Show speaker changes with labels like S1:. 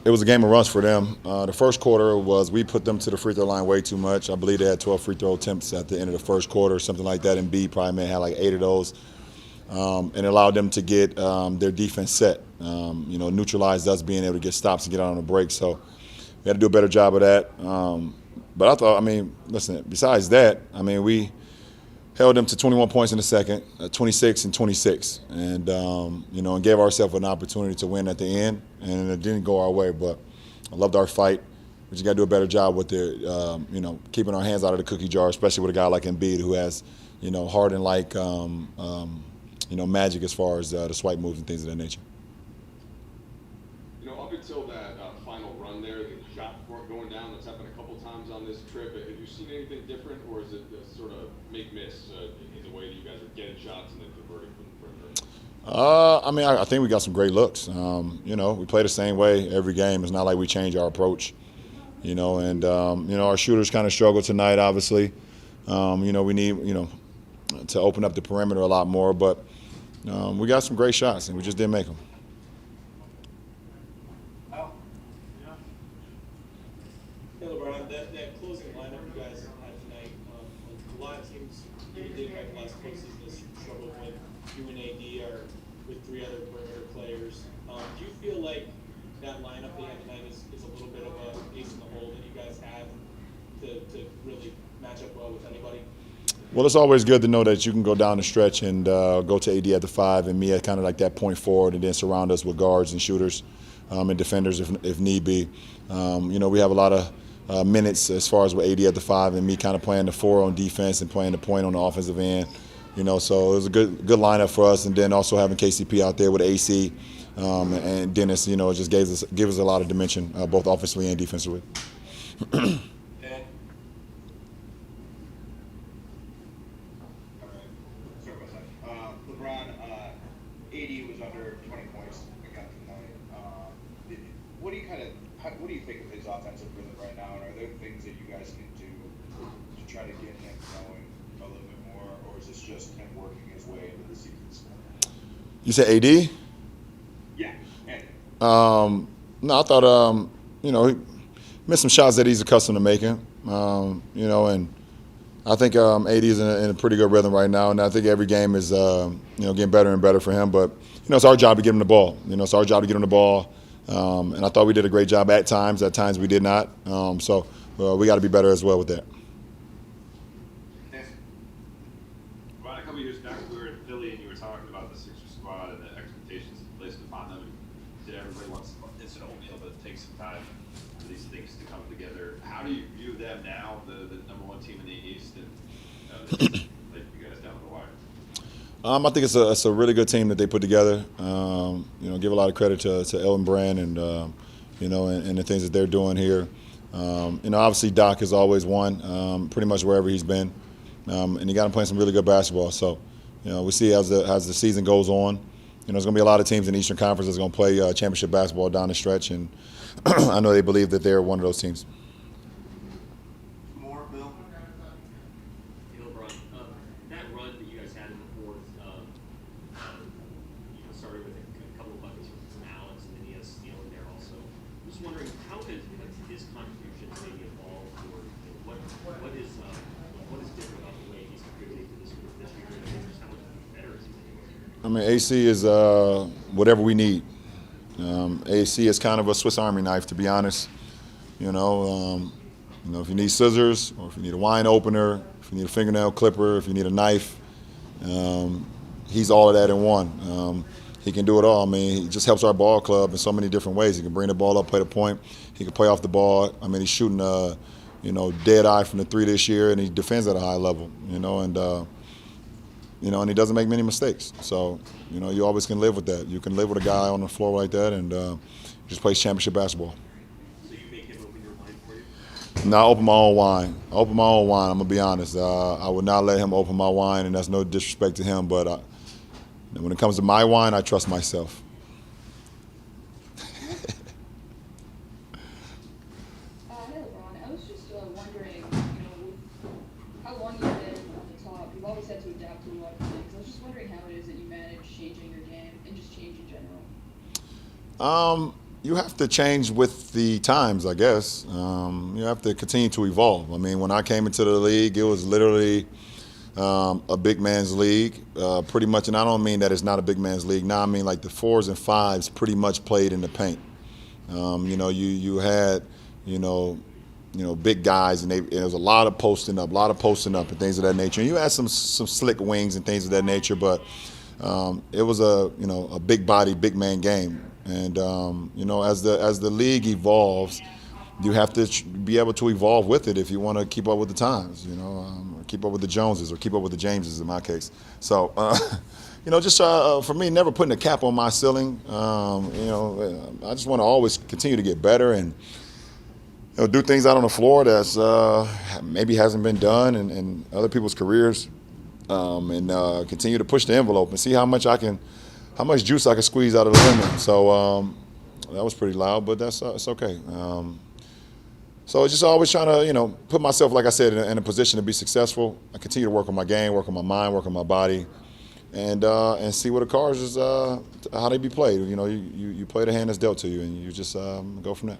S1: It was a game of runs for them. The first quarter was we put them to the free throw line way too much. I believe they had 12 free throw attempts at the end of the first quarter, something like that. And B probably may have had like 8 of those, and it allowed them to get their defense set. Neutralized us being able to get stops and get out on the break. So we had to do a better job of that. But I thought, listen. Besides that, we held them to 21 points in the second, 26 and 26, and gave ourselves an opportunity to win at the end, and it didn't go our way. But I loved our fight. We just got to do a better job with keeping our hands out of the cookie jar, especially with a guy like Embiid who has, Harden like, magic as far as the swipe moves and things of that nature.
S2: Up until that final run there, the shot weren't going down. That's happened a couple times on this trip. Have you seen anything different, or is it sort of make-miss in the way that you guys are getting shots and then converting from the perimeter?
S1: I think we got some great looks. We play the same way every game. It's not like we change our approach. Our shooters kind of struggle tonight, obviously. We need, to open up the perimeter a lot more, but we got some great shots, and we just didn't make them.
S3: Hey, LeBron, that closing lineup you guys had tonight, a lot of teams, even dating back to last postseason, struggled with you and AD or with 3 other perimeter players. Do you feel like that lineup they had tonight is a little bit of a ace in the hole that you guys have to really match up well with anybody?
S1: Well, it's always good to know that you can go down the stretch and go to AD at the 5 and me at kind of like that point forward, and then surround us with guards and shooters and defenders if need be. We have a lot of minutes as far as with AD at the 5 and me kind of playing the 4 on defense and playing the point on the offensive end. So it was a good lineup for us, and then also having KCP out there with AC and Dennis. It just gives us a lot of dimension, both offensively and defensively.
S4: LeBron, AD was under 20 points again tonight. What do you think of his offensive rhythm right now? And are there things that you guys can do to try to get him going a little bit more, or is this just him working his way into the season?
S1: You said AD?
S4: Yeah.
S1: No, I thought he missed some shots that he's accustomed to making. And I think AD is in a pretty good rhythm right now, and I think every game is getting better and better for him. But it's our job to get him the ball. It's our job to get him the ball, and I thought we did a great job at times. At times we did not. So we got to be better as well with that.
S5: Ron, a couple years back we were in Philly and you were talking about the Sixers squad and the expectations placed upon them. Did everybody wants instant oatmeal, but it takes some time for these things to come together. How do you view them now, the number 1 team in the East, and they like you guys down the wire?
S1: I think it's a really good team that they put together. Give a lot of credit to Ellen Brand and and the things that they're doing here. Obviously Doc has always won pretty much wherever he's been, and he got him playing some really good basketball. So we see as the season goes on, there's going to be a lot of teams in the Eastern Conference that's going to play championship basketball down the stretch, and I know they believe that they're one of those teams.
S6: Hey, LeBron, that run that you guys had in the fourth, started with a couple of buckets from Alex, and then he has Steele in there also. I'm just wondering, how has his contributions maybe evolved, or what is different about the way he's contributing to this group this year, and just how much better is he getting?
S1: AC is whatever we need. AC is kind of a Swiss Army knife, to be honest. If you need scissors, or if you need a wine opener, if you need a fingernail clipper, if you need a knife, he's all of that in one. He can do it all. He just helps our ball club in so many different ways. He can bring the ball up, play the point. He can play off the ball. He's shooting, dead eye from the 3 this year, and he defends at a high level. And he doesn't make many mistakes. So, you always can live with that. You can live with a guy on the floor like that, and just plays championship basketball.
S6: So you make him open your wine for you?
S1: No, I open my own wine. I'm going to be honest. I would not let him open my wine, and that's no disrespect to him. But when it comes to my wine, I trust myself.
S7: Hey, LeBron, I was just wondering, how long you've been on the top. You've always had to adapt to a lot of things. I was just wondering how it is that you manage changing your game and just change in general.
S1: You have to change with the times, I guess. You have to continue to evolve. I mean, when I came into the league, it was literally a big man's league, pretty much. And I don't mean that it's not a big man's league. Now I mean like the 4s and 5s pretty much played in the paint. You had big guys, and there was a lot of posting up, and things of that nature. And you had some slick wings and things of that nature, but it was a big body, big man game. And as the league evolves, you have to be able to evolve with it if you want to keep up with the times. Or keep up with the Joneses, or keep up with the Jameses in my case. So. Just for me, never putting a cap on my ceiling. I just want to always continue to get better and do things out on the floor that's maybe hasn't been done in other people's careers, and continue to push the envelope and see how much juice I can squeeze out of the lemon. So that was pretty loud, but it's okay. So just always trying to put myself, like I said, in a position to be successful. I continue to work on my game, work on my mind, work on my body. And see what the cards is, how they be played. You play the hand that's dealt to you, and you just go from there.